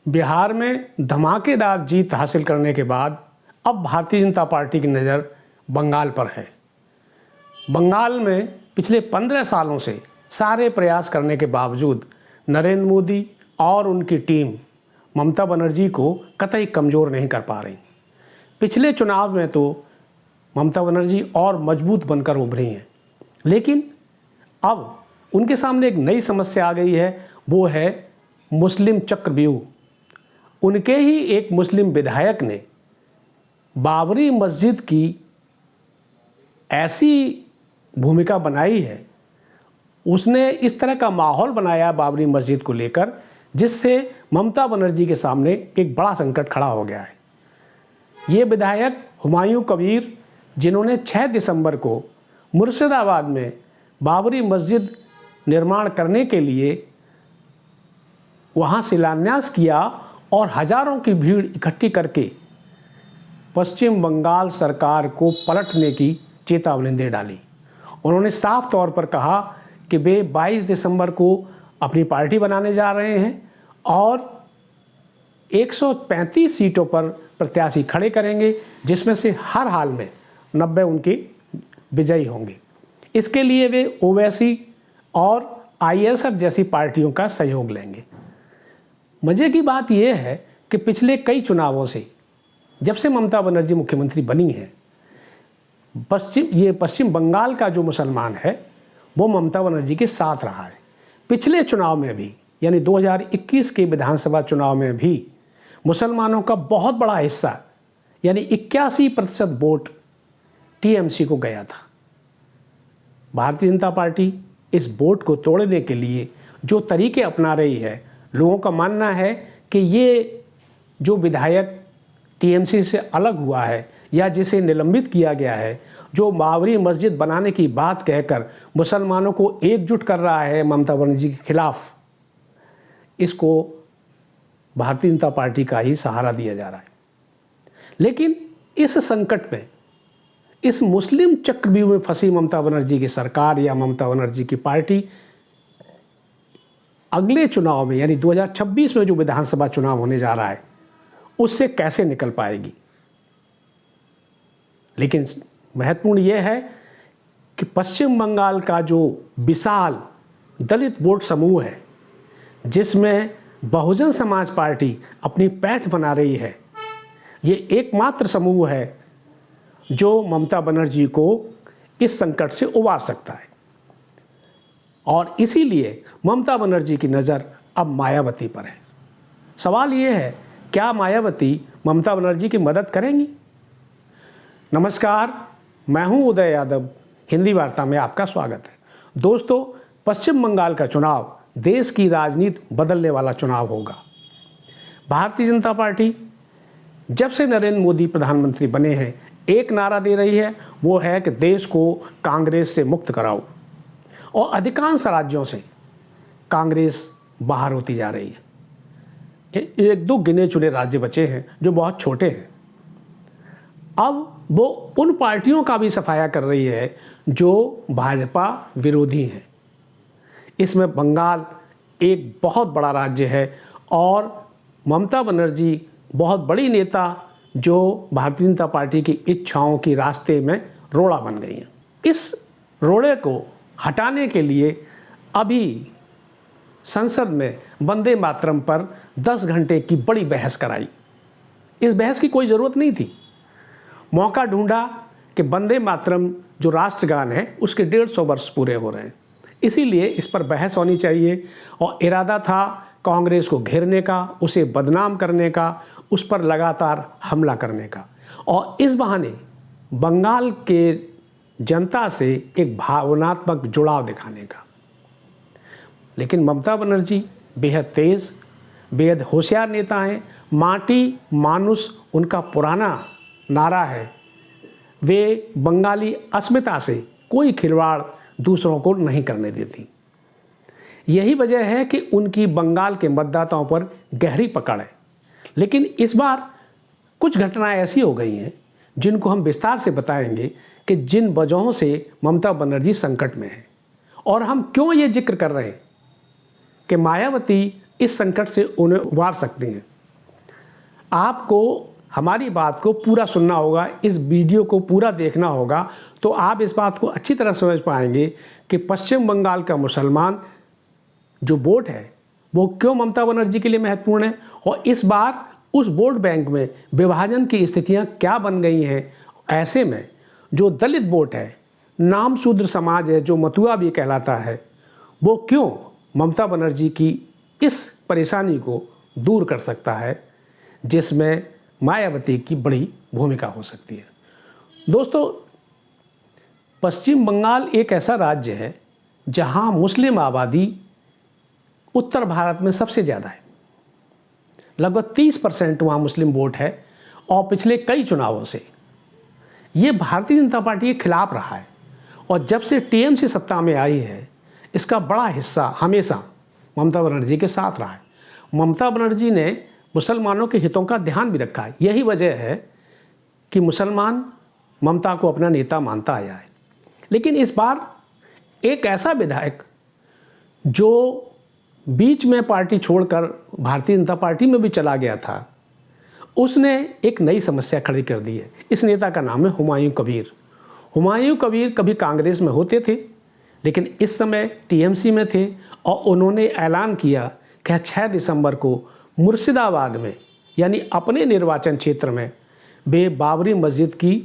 बिहार में धमाकेदार जीत हासिल करने के बाद अब भारतीय जनता पार्टी की नज़र बंगाल पर है। बंगाल में पिछले 15 सालों से सारे प्रयास करने के बावजूद नरेंद्र मोदी और उनकी टीम ममता बनर्जी को कतई कमज़ोर नहीं कर पा रही। पिछले चुनाव में तो ममता बनर्जी और मजबूत बनकर उभरी हैं, लेकिन अब उनके सामने एक नई समस्या आ गई है, वो है मुस्लिम चक्रव्यूह। उनके ही एक मुस्लिम विधायक ने बाबरी मस्जिद की ऐसी भूमिका बनाई है, उसने इस तरह का माहौल बनाया बाबरी मस्जिद को लेकर, जिससे ममता बनर्जी के सामने एक बड़ा संकट खड़ा हो गया है। ये विधायक हुमायूं कबीर, जिन्होंने 6 दिसंबर को मुर्शिदाबाद में बाबरी मस्जिद निर्माण करने के लिए वहाँ शिलान्यास किया और हजारों की भीड़ इकट्ठी करके पश्चिम बंगाल सरकार को पलटने की चेतावनी दे डाली। उन्होंने साफ तौर पर कहा कि वे 22 दिसंबर को अपनी पार्टी बनाने जा रहे हैं और 135 सीटों पर प्रत्याशी खड़े करेंगे, जिसमें से हर हाल में 90 उनके विजयी होंगे। इसके लिए वे ओवैसी और आईएसएफ जैसी पार्टियों का सहयोग लेंगे। मज़े की बात यह है कि पिछले कई चुनावों से जब से ममता बनर्जी मुख्यमंत्री बनी है, पश्चिम बंगाल का जो मुसलमान है वो ममता बनर्जी के साथ रहा है। पिछले चुनाव में भी, यानी 2021 के विधानसभा चुनाव में भी मुसलमानों का बहुत बड़ा हिस्सा, यानी 81% वोट टीएमसी को गया था। भारतीय जनता पार्टी इस वोट को तोड़ने के लिए जो तरीके अपना रही है, लोगों का मानना है कि ये जो विधायक टीएमसी से अलग हुआ है या जिसे निलंबित किया गया है, जो बाबरी मस्जिद बनाने की बात कहकर मुसलमानों को एकजुट कर रहा है ममता बनर्जी के खिलाफ, इसको भारतीय जनता पार्टी का ही सहारा दिया जा रहा है। लेकिन इस संकट में, इस मुस्लिम चक्रव्यूह में फंसी ममता बनर्जी की सरकार या ममता बनर्जी की पार्टी अगले चुनाव में, यानी 2026 में जो विधानसभा चुनाव होने जा रहा है, उससे कैसे निकल पाएगी। लेकिन महत्वपूर्ण यह है कि पश्चिम बंगाल का जो विशाल दलित वोट समूह है, जिसमें बहुजन समाज पार्टी अपनी पैठ बना रही है, ये एकमात्र समूह है जो ममता बनर्जी को इस संकट से उबार सकता है। और इसीलिए ममता बनर्जी की नज़र अब मायावती पर है। सवाल ये है, क्या मायावती ममता बनर्जी की मदद करेंगी? नमस्कार, मैं हूं उदय यादव, हिंदी वार्ता में आपका स्वागत है। दोस्तों, पश्चिम बंगाल का चुनाव देश की राजनीति बदलने वाला चुनाव होगा। भारतीय जनता पार्टी जब से नरेंद्र मोदी प्रधानमंत्री बने हैं, एक नारा दे रही है, वो है कि देश को कांग्रेस से मुक्त कराओ। और अधिकांश राज्यों से कांग्रेस बाहर होती जा रही है। 1-2 गिने चुने राज्य बचे हैं जो बहुत छोटे हैं। अब वो उन पार्टियों का भी सफाया कर रही है जो भाजपा विरोधी हैं। इसमें बंगाल एक बहुत बड़ा राज्य है और ममता बनर्जी बहुत बड़ी नेता जो भारतीय जनता पार्टी की इच्छाओं की रास्ते में रोड़ा बन गई हैं। इस रोड़े को हटाने के लिए अभी संसद में वंदे मातरम पर 10 घंटे की बड़ी बहस कराई। इस बहस की कोई ज़रूरत नहीं थी। मौका ढूंढा कि वंदे मातरम जो राष्ट्रगान है, उसके 150 वर्ष पूरे हो रहे हैं, इसीलिए इस पर बहस होनी चाहिए। और इरादा था कांग्रेस को घेरने का, उसे बदनाम करने का, उस पर लगातार हमला करने का, और इस बहाने बंगाल के जनता से एक भावनात्मक जुड़ाव दिखाने का। लेकिन ममता बनर्जी बेहद तेज़, बेहद होशियार नेता हैं। माटी मानुष उनका पुराना नारा है। वे बंगाली अस्मिता से कोई खिलवाड़ दूसरों को नहीं करने देती। यही वजह है कि उनकी बंगाल के मतदाताओं पर गहरी पकड़ है। लेकिन इस बार कुछ घटनाएं ऐसी हो गई हैं जिनको हम विस्तार से बताएंगे कि जिन वजहों से ममता बनर्जी संकट में है, और हम क्यों ये जिक्र कर रहे हैं कि मायावती इस संकट से उन्हें उबार सकती हैं। आपको हमारी बात को पूरा सुनना होगा, इस वीडियो को पूरा देखना होगा, तो आप इस बात को अच्छी तरह समझ पाएंगे कि पश्चिम बंगाल का मुसलमान जो वोट है वो क्यों ममता बनर्जी के लिए महत्वपूर्ण है, और इस बार उस वोट बैंक में विभाजन की स्थितियां क्या बन गई हैं। ऐसे में जो दलित वोट है, नाम शूद्र समाज है, जो मतुआ भी कहलाता है, वो क्यों ममता बनर्जी की इस परेशानी को दूर कर सकता है, जिसमें मायावती की बड़ी भूमिका हो सकती है। दोस्तों, पश्चिम बंगाल एक ऐसा राज्य है जहां मुस्लिम आबादी उत्तर भारत में सबसे ज़्यादा है। लगभग 30% वहाँ मुस्लिम वोट है, और पिछले कई चुनावों से ये भारतीय जनता पार्टी के खिलाफ रहा है, और जब से टीएमसी सत्ता में आई है इसका बड़ा हिस्सा हमेशा ममता बनर्जी के साथ रहा है। ममता बनर्जी ने मुसलमानों के हितों का ध्यान भी रखा है। यही वजह है कि मुसलमान ममता को अपना नेता मानता आया है। लेकिन इस बार एक ऐसा विधायक जो बीच में पार्टी छोड़कर भारतीय जनता पार्टी में भी चला गया था, उसने एक नई समस्या खड़ी कर दी है। इस नेता का नाम है हुमायूं कबीर। हुमायूं कबीर कभी कांग्रेस में होते थे, लेकिन इस समय टीएमसी में थे, और उन्होंने ऐलान किया कि 6 दिसंबर को मुर्शिदाबाद में, यानी अपने निर्वाचन क्षेत्र में, वे बाबरी मस्जिद की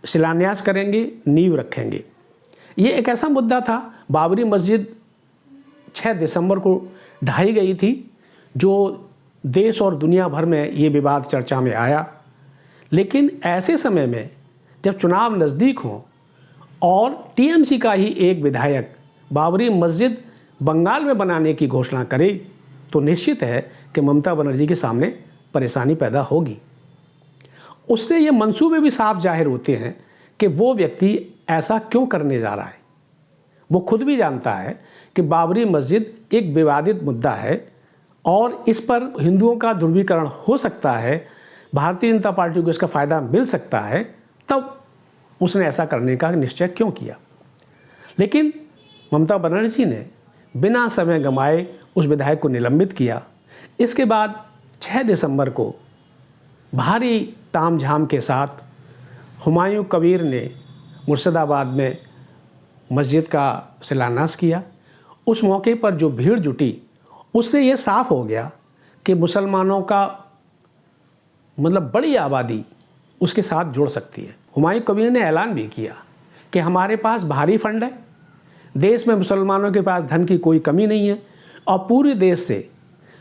शिलान्यास करेंगे, नींव रखेंगे। ये एक ऐसा मुद्दा था, बाबरी मस्जिद 6 दिसंबर को ढाई गई थी, जो देश और दुनिया भर में ये विवाद चर्चा में आया। लेकिन ऐसे समय में जब चुनाव नज़दीक हों और टीएमसी का ही एक विधायक बाबरी मस्जिद बंगाल में बनाने की घोषणा करे, तो निश्चित है कि ममता बनर्जी के सामने परेशानी पैदा होगी। उससे ये मंसूबे भी साफ जाहिर होते हैं कि वो व्यक्ति ऐसा क्यों करने जा रहा है। वो खुद भी जानता है कि बाबरी मस्जिद एक विवादित मुद्दा है, और इस पर हिंदुओं का ध्रुवीकरण हो सकता है, भारतीय जनता पार्टी को इसका फ़ायदा मिल सकता है, तब उसने ऐसा करने का निश्चय क्यों किया। लेकिन ममता बनर्जी ने बिना समय गंवाए उस विधायक को निलंबित किया। इसके बाद 6 दिसंबर को भारी तामझाम के साथ हुमायूं कबीर ने मुर्शिदाबाद में मस्जिद का शिलान्यास किया। उस मौके पर जो भीड़ जुटी, उससे ये साफ हो गया कि मुसलमानों का मतलब बड़ी आबादी उसके साथ जुड़ सकती है। हुमायूं कबीर ने ऐलान भी किया कि हमारे पास भारी फंड है, देश में मुसलमानों के पास धन की कोई कमी नहीं है, और पूरे देश से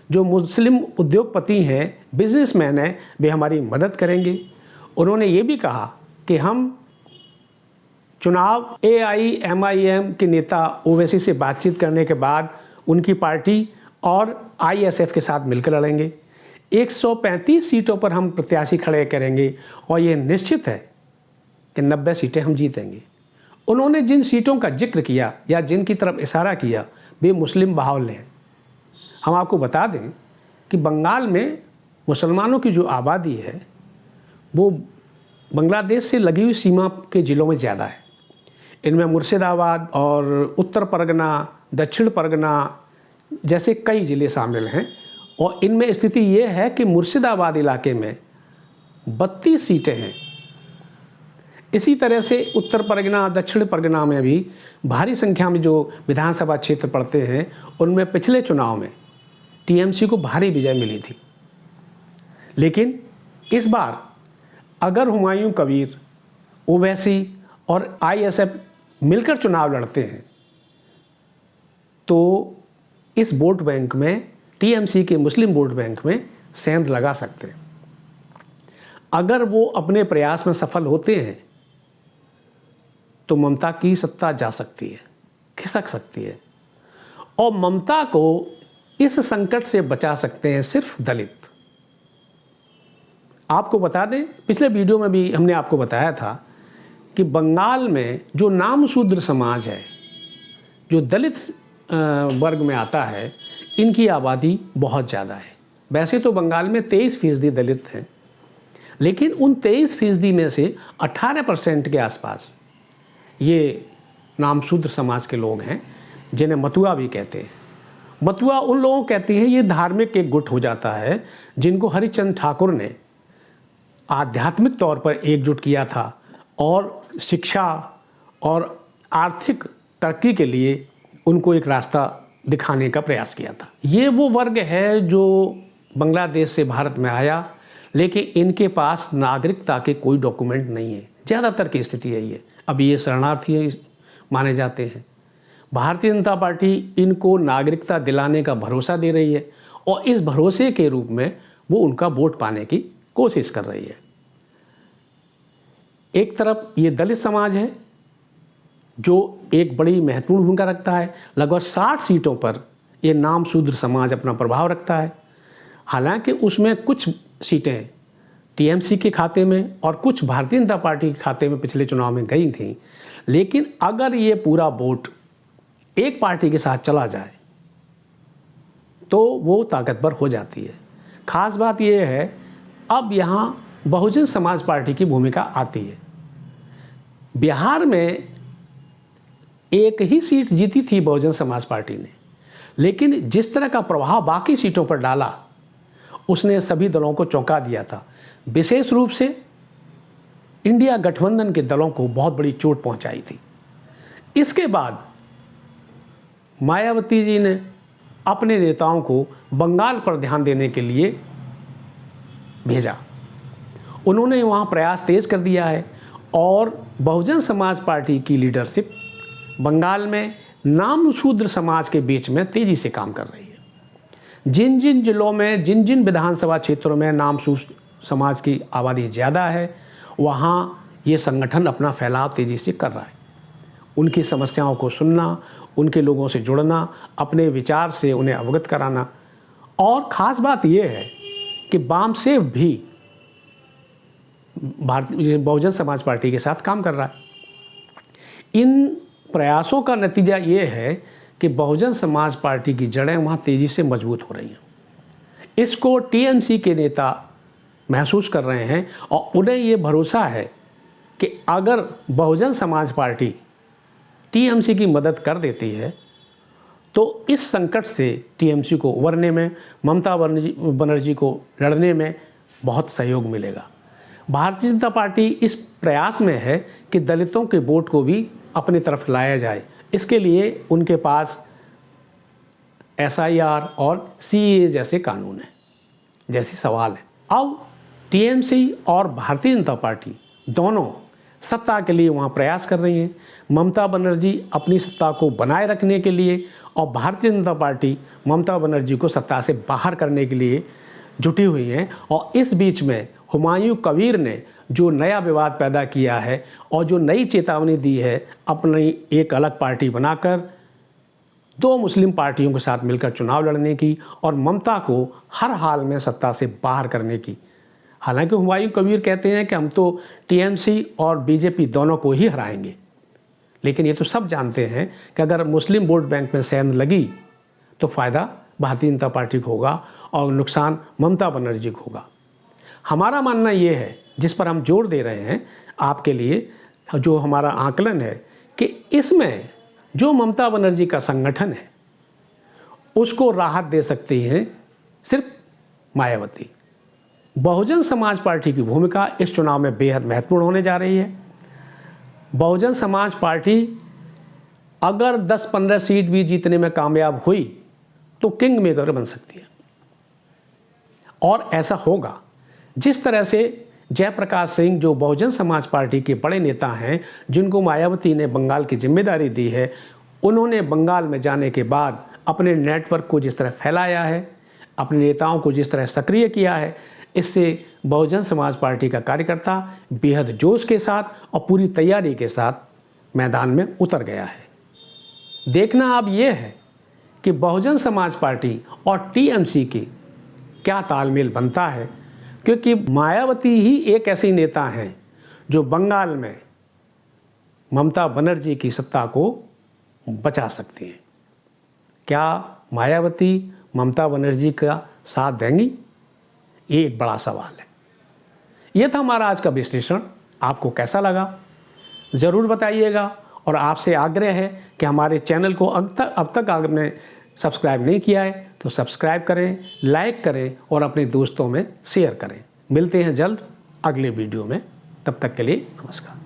जो मुस्लिम उद्योगपति हैं, बिजनेसमैन हैं, वे हमारी मदद करेंगे। उन्होंने ये भी कहा कि हम चुनाव AIMIM के नेता ओवैसी से बातचीत करने के बाद उनकी पार्टी और ISF के साथ मिलकर लड़ेंगे। 135 सीटों पर हम प्रत्याशी खड़े करेंगे, और ये निश्चित है कि 90 सीटें हम जीतेंगे। उन्होंने जिन सीटों का जिक्र किया या जिनकी तरफ इशारा किया, वे मुस्लिम बाहुल्य हैं। हम आपको बता दें कि बंगाल में मुसलमानों की जो आबादी है वो बांग्लादेश से लगी हुई सीमा के ज़िलों में ज़्यादा है। इनमें मुर्शिदाबाद और उत्तर परगना, दक्षिण परगना जैसे कई ज़िले शामिल हैं, और इनमें स्थिति ये है कि मुर्शिदाबाद इलाके में 32 सीटें हैं। इसी तरह से उत्तर परगना, दक्षिण परगना में भी भारी संख्या में जो विधानसभा क्षेत्र पड़ते हैं, उनमें पिछले चुनाव में टीएमसी को भारी विजय मिली थी। लेकिन इस बार अगर हुमायूं कबीर, ओवैसी और ISF मिलकर चुनाव लड़ते हैं, तो इस वोट बैंक में, टीएमसी के मुस्लिम वोट बैंक में सेंध लगा सकते हैं। अगर वो अपने प्रयास में सफल होते हैं तो ममता की सत्ता जा सकती है, खिसक सकती है, और ममता को इस संकट से बचा सकते हैं सिर्फ दलित। आपको बता दें, पिछले वीडियो में भी हमने आपको बताया था कि बंगाल में जो नामशूद्र समाज है, जो दलित वर्ग में आता है, इनकी आबादी बहुत ज़्यादा है। वैसे तो बंगाल में 23% दलित हैं, लेकिन उन 23% में से 18% के आसपास ये नामशूद्र समाज के लोग हैं, जिन्हें मतुआ भी कहते हैं। मतुआ उन लोगों को कहती है, ये धार्मिक एक गुट हो जाता है जिनको हरिश्चंद्र ठाकुर ने आध्यात्मिक तौर पर एकजुट किया था और शिक्षा और आर्थिक तरक्की के लिए उनको एक रास्ता दिखाने का प्रयास किया था। ये वो वर्ग है जो बांग्लादेश से भारत में आया, लेकिन इनके पास नागरिकता के कोई डॉक्यूमेंट नहीं है। ज़्यादातर की स्थिति यही है। अभी ये शरणार्थी माने जाते हैं। भारतीय जनता पार्टी इनको नागरिकता दिलाने का भरोसा दे रही है और इस भरोसे के रूप में वो उनका वोट पाने की कोशिश कर रही है। एक तरफ ये दलित समाज है जो एक बड़ी महत्वपूर्ण भूमिका रखता है। लगभग 60 सीटों पर ये नाम शूद्र समाज अपना प्रभाव रखता है। हालांकि उसमें कुछ सीटें टीएमसी के खाते में और कुछ भारतीय जनता पार्टी के खाते में पिछले चुनाव में गई थी, लेकिन अगर ये पूरा वोट एक पार्टी के साथ चला जाए तो वो ताकतवर हो जाती है। खास बात यह है, अब यहाँ बहुजन समाज पार्टी की भूमिका आती है। बिहार में एक ही सीट जीती थी बहुजन समाज पार्टी ने, लेकिन जिस तरह का प्रभाव बाकी सीटों पर डाला उसने सभी दलों को चौंका दिया था। विशेष रूप से इंडिया गठबंधन के दलों को बहुत बड़ी चोट पहुंचाई थी। इसके बाद मायावती जी ने अपने नेताओं को बंगाल पर ध्यान देने के लिए भेजा। उन्होंने वहाँ प्रयास तेज कर दिया है और बहुजन समाज पार्टी की लीडरशिप बंगाल में नाम शूद्र समाज के बीच में तेज़ी से काम कर रही है। जिन जिन जिलों में, जिन जिन विधानसभा क्षेत्रों में नाम शूद्र समाज की आबादी ज़्यादा है, वहाँ ये संगठन अपना फैलाव तेज़ी से कर रहा है। उनकी समस्याओं को सुनना, उनके लोगों से जुड़ना, अपने विचार से उन्हें अवगत कराना। और ख़ास बात यह है कि वामसेव भी भारतीय बहुजन समाज पार्टी के साथ काम कर रहा है। इन प्रयासों का नतीजा ये है कि बहुजन समाज पार्टी की जड़ें वहाँ तेज़ी से मजबूत हो रही हैं। इसको टीएमसी के नेता महसूस कर रहे हैं और उन्हें ये भरोसा है कि अगर बहुजन समाज पार्टी टीएमसी की मदद कर देती है तो इस संकट से टीएमसी को उबरने में, ममता बनर्जी को लड़ने में बहुत सहयोग मिलेगा। भारतीय जनता पार्टी इस प्रयास में है कि दलितों के वोट को भी अपनी तरफ लाया जाए। इसके लिए उनके पास SIR और CAA जैसे कानून हैं, जैसी सवाल है। अब टीएमसी और भारतीय जनता पार्टी दोनों सत्ता के लिए वहाँ प्रयास कर रही हैं। ममता बनर्जी अपनी सत्ता को बनाए रखने के लिए और भारतीय जनता पार्टी ममता बनर्जी को सत्ता से बाहर करने के लिए जुटी हुई हैं। और इस बीच में हुमायूं कबीर ने जो नया विवाद पैदा किया है और जो नई चेतावनी दी है अपनी एक अलग पार्टी बनाकर 2 मुस्लिम पार्टियों के साथ मिलकर चुनाव लड़ने की और ममता को हर हाल में सत्ता से बाहर करने की। हालांकि हुमायूं कबीर कहते हैं कि हम तो टीएमसी और बीजेपी दोनों को ही हराएंगे, लेकिन ये तो सब जानते हैं कि अगर मुस्लिम वोट बैंक में सेंध लगी तो फ़ायदा भारतीय जनता पार्टी को होगा और नुकसान ममता बनर्जी को होगा। हमारा मानना ये है, जिस पर हम जोर दे रहे हैं आपके लिए, जो हमारा आकलन है कि इसमें जो ममता बनर्जी का संगठन है उसको राहत दे सकती हैं सिर्फ मायावती। बहुजन समाज पार्टी की भूमिका इस चुनाव में बेहद महत्वपूर्ण होने जा रही है। बहुजन समाज पार्टी अगर 10-15 सीट भी जीतने में कामयाब हुई तो किंग मेकर बन सकती है। और ऐसा होगा जिस तरह से जयप्रकाश सिंह, जो बहुजन समाज पार्टी के बड़े नेता हैं, जिनको मायावती ने बंगाल की जिम्मेदारी दी है, उन्होंने बंगाल में जाने के बाद अपने नेटवर्क को जिस तरह फैलाया है, अपने नेताओं को जिस तरह सक्रिय किया है, इससे बहुजन समाज पार्टी का कार्यकर्ता बेहद जोश के साथ और पूरी तैयारी के साथ मैदान में उतर गया है। देखना अब यह है कि बहुजन समाज पार्टी और टीएमसी की क्या तालमेल बनता है, क्योंकि मायावती ही एक ऐसी नेता हैं जो बंगाल में ममता बनर्जी की सत्ता को बचा सकती हैं। क्या मायावती ममता बनर्जी का साथ देंगी? ये एक बड़ा सवाल है। यह था हमारा आज का विश्लेषण। आपको कैसा लगा ज़रूर बताइएगा और आपसे आग्रह है कि हमारे चैनल को अब तक आपने सब्सक्राइब नहीं किया है तो सब्सक्राइब करें, लाइक करें और अपने दोस्तों में शेयर करें। मिलते हैं जल्द अगले वीडियो में, तब तक के लिए नमस्कार।